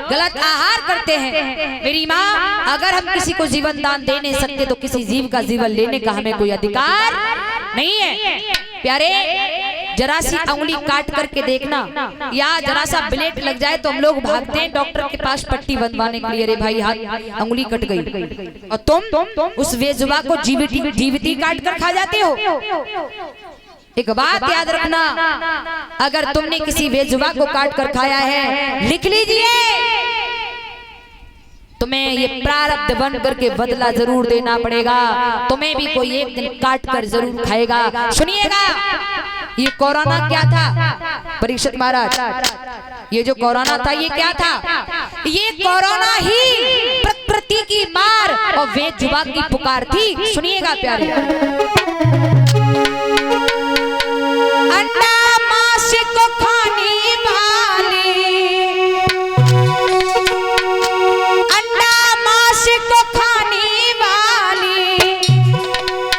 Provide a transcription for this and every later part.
गलत आहार करते हैं। मेरी माँ, अगर हम किसी को जीवन दान दे नहीं सकते तो किसी जीव का जीवन लेने का हमें कोई अधिकार नहीं है। प्यारे, जरा सी उंगली काट करके देखना या जरा सा ब्लेड लग जाए तो हम लोग भागते हैं डॉक्टर के पास पट्टी बंधवाने के लिए। अरे भाई, हाथ उंगली कट गई, और तुम उस बेजुबान को जीविती काट कर खा जाते हो। एक बात याद रखना, अगर तुमने किसी बेजुबान को काट कर खाया है, लिख लीजिए, तुम्हें ये प्रारब्ध बन करके बदला जरूर देना पड़ेगा। तुम्हें भी कोई एक दिन काट कर जरूर खाएगा। सुनिएगा, ये कोरोना क्या था परीक्षित महाराज? ये जो कोरोना था ये क्या था? ये कोरोना ही प्रकृति की मार और बेजुबान की पुकार थी। सुनिएगा प्यारे, अंडा मांस को खाने वाली, अंडा मांस को खाने वाली,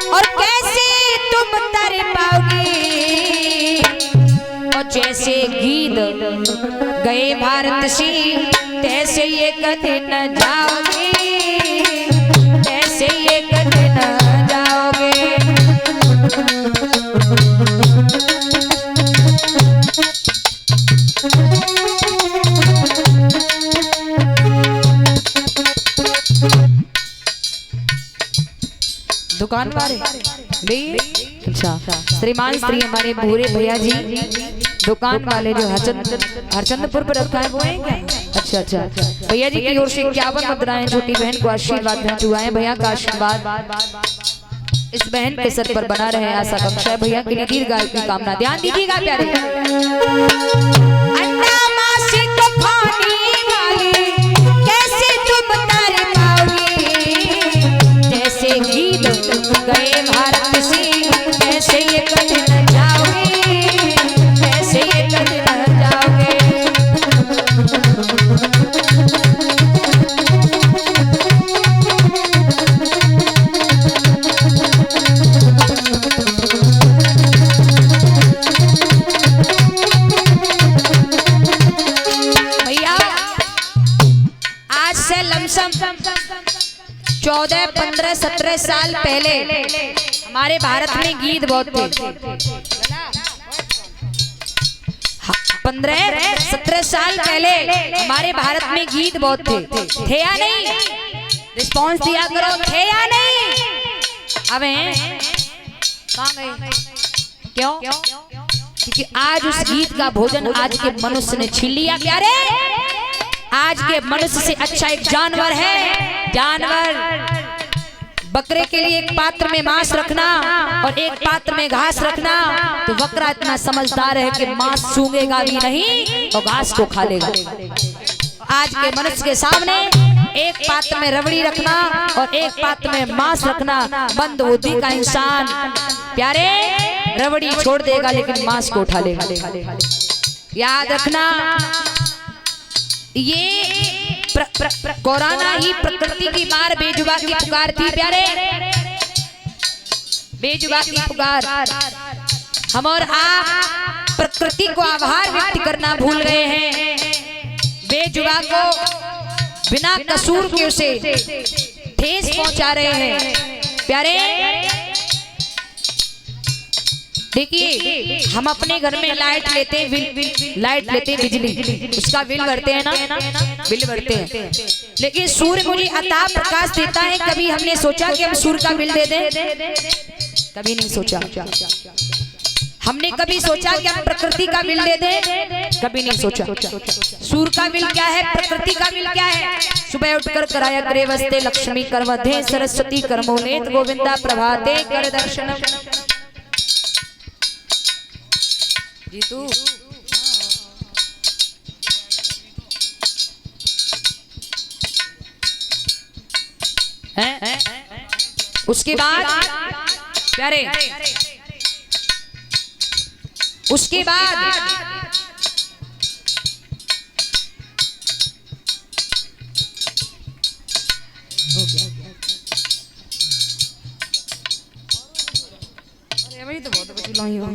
और कैसे तुम तर पाओगी? और जैसे गीत गए भारत से, तैसे एक दिन जाओगे, तैसे एक दिन जाओगे। दुकान वाले अच्छा, श्रीमान श्री हमारे भूरे भैया जी दुकान वाले जो हरचंदपुर पर रखा है वो है क्या? अच्छा अच्छा, भैया जी की ओर से 51 मुद्राएं छोटी बहन को आशीर्वाद भेज चुका है। भैया का आशीर्वाद इस बहन के सर पर बना रहे, आशा कक्षा है। भैया के लिए दीर्घायु की कामना। ध्यान दीजिएगा प्यारे, अंडा मांस को खाने वाली, कैसे तुम तर पाओगी? जैसे गीत गए भारत से, कैसे ये दिन जाओगे, कैसे ये दिन जाओगे। भैया, आज से लमसम 14, 15, 17 साल पहले हमारे भारत में गीत बहुत थे। 15, 17 साल पहले हमारे भारत में गीत बहुत थे या नहीं? रिस्पॉन्स दिया करो, थे या नहीं? अब कहाँ गए? क्यों? क्योंकि आज उस गीत का भोजन आज के मनुष्य ने छीन लिया। क्या रे? आज के मनुष्य से अच्छा एक जानवर है। जानवर बकरे के लिए एक पात्र में मांस रखना और एक पात्र में घास रखना, तो बकरा इतना समझदार है कि मांस सूंघेगा भी नहीं और घास को खा लेगा। आज के मनुष्य के सामने एक पात्र में रबड़ी रखना और एक पात्र में मांस रखना, मंद बुद्धि का इंसान प्यारे रबड़ी छोड़ देगा लेकिन मांस को उठा लेगा। याद रखना, ये कोरोना ही प्रकृति की मार, बेजुबान की पुकार थी प्यारे, बेजुबान की पुकार। हम और आप प्रकृति को आभार व्यक्त करना भूल गए हैं। बेजुबान को बिना कसूर के उसे ठेस पहुंचा रहे हैं प्यारे। देखिए, हम अपने घर में लाइट लेते हैं, लाइट लेते हैं बिजली, उसका बिल भरते हैं ना, बिल भरते हैं। लेकिन सूर्य मुझे अता प्रकाश देता है। कभी हमने सोचा कि हम सूर्य का बिल दे दें? कभी नहीं सोचा। हमने कभी सोचा कि हम प्रकृति का बिल दे दें? कभी नहीं सोचा। सूर्य का बिल क्या है, प्रकृति का बिल क्या है? सुबह उठकर कराया करे वस्ते लक्ष्मी कर मध्य सरस्वती कर्मोनेत गोविंदा प्रभाते कर दर्शनम। जीतू है। उसके बाद प्यारे, उसके बाद अरे भाई तो बहुत बची लाई हो।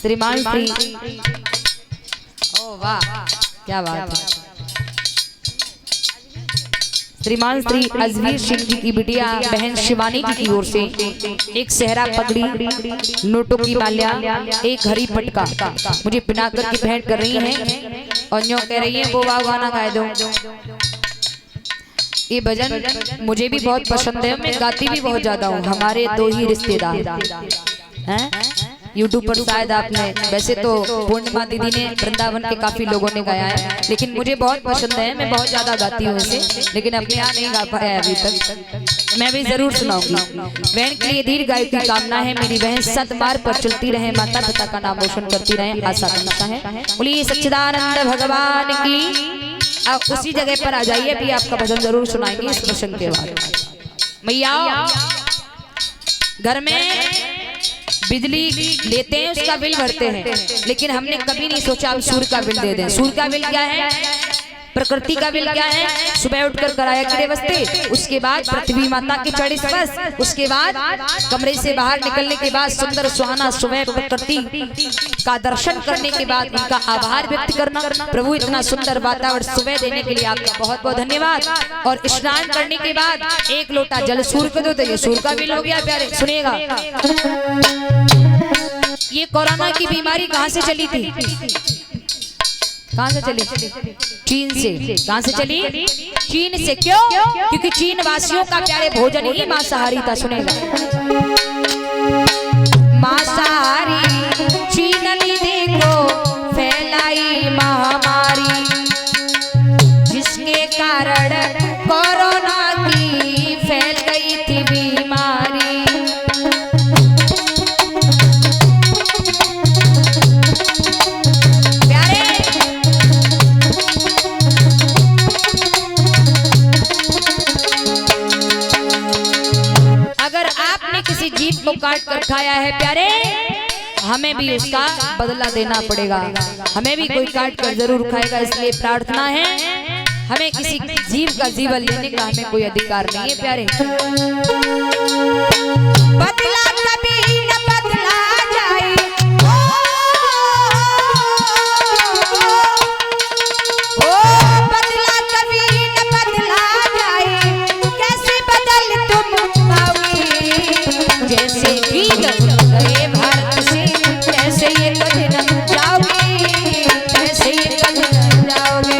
श्रीमान श्री, ओ वाह क्या बात है, श्रीमान श्री अजवीर सिंह जी की बिटिया बहन शिवानी जी की ओर से एक सहरा पगड़ी, नोटों की माल्या, एक हरी पटका मुझे पिनाकर की भेंट कर रही हैं और न्यों कह रही है वो गाना गाए दो। ये भजन मुझे भी बहुत पसंद है, मैं गाती भी बहुत ज्यादा हूँ। हमारे दो ही रिश्तेदार हैं यूट्यूब पर, शायद आपने, वैसे तो पूर्णिमा दीदी ने, वृंदावन के काफी लोगों ने गाया है, लेकिन मुझे बहुत पसंद है, मैं बहुत ज्यादा गाती हूँ इसे, लेकिन अपने यहाँ नहीं गा पाया अभी तक। मैं भी जरूर सुनाऊंगी। बहन के लिए दीर्घायु की कामना है, मेरी बहन सतमार्ग पर चलती रहे, माता पिता का नाम रोशन करती रहे, आशा करता है। बोलिए सच्चिदानंद भगवान की। आप उसी जगह पर आ जाइए, भी आपका भजन जरूर सुनाएंगे इस प्रसंग के बाद। मैया घर में बिजली लेते हैं, उसका बिल भरते हैं, लेकिन हमने कभी नहीं सोचा हम सूर्य का बिल दे दें। सूर्य का बिल क्या है, प्रकृति का बिल क्या है, सुबह उठकर कराया करे बस्ते, उसके बाद पृथ्वी माता की चढ़ी स्पर्श, उसके बाद कमरे से बाहर निकलने के बाद सुंदर सुहाना सुबह प्रकृति का दर्शन करने के बाद उनका आभार व्यक्त करना। प्रभु इतना सुंदर वातावरण सुबह देने के लिए आपका बहुत बहुत धन्यवाद। और स्नान करने के बाद एक लोटा जल सूर्य को दो, सूर्य का बिल हो गया प्यारे। सुनिएगा, ये कोरोना की बीमारी कहाँ से चली थी, कहाँ से चली? चीन से। कहाँ से चली? चीन से। क्यों? क्योंकि चीन वासियों का प्यारे भोजन ही मांसाहारी था। सुनेगा, मांसाहारी चीन ने देखो फैलाई महामारी, जिसके कारण कोरोना की फैल गई थी बीमारी। जीव को काट कर खाया है प्यारे, हमें भी उसका बदला देना पड़ेगा, हमें भी कोई काट कर जरूर खाएगा। इसलिए प्रार्थना है, हमें किसी जीव का जीवन लेने का हमें कोई अधिकार नहीं है प्यारे। बदला कभी न बदला जाए, बदला कभी न बदला जाए, कैसे बदल तुम जैसे गीत गए भारत से, कैसे ये कभी न जाओगे, कैसे ये कभी न जाओगे।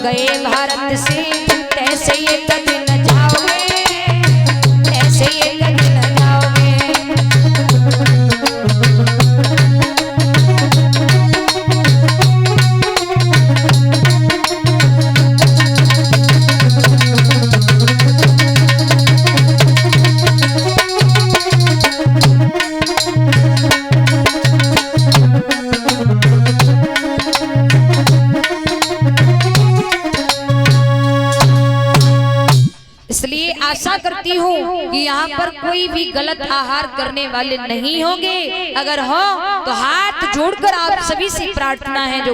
गए भारत से, कैसे ये कभी न जाओगे, कैसे ये कभी न जाओगे। इसलिए आशा करती हूँ कि यहाँ पर कोई भी गलत आहार करने वाले नहीं होंगे। अगर हो तो हाथ जोड़कर आप सभी से प्रार्थना है जो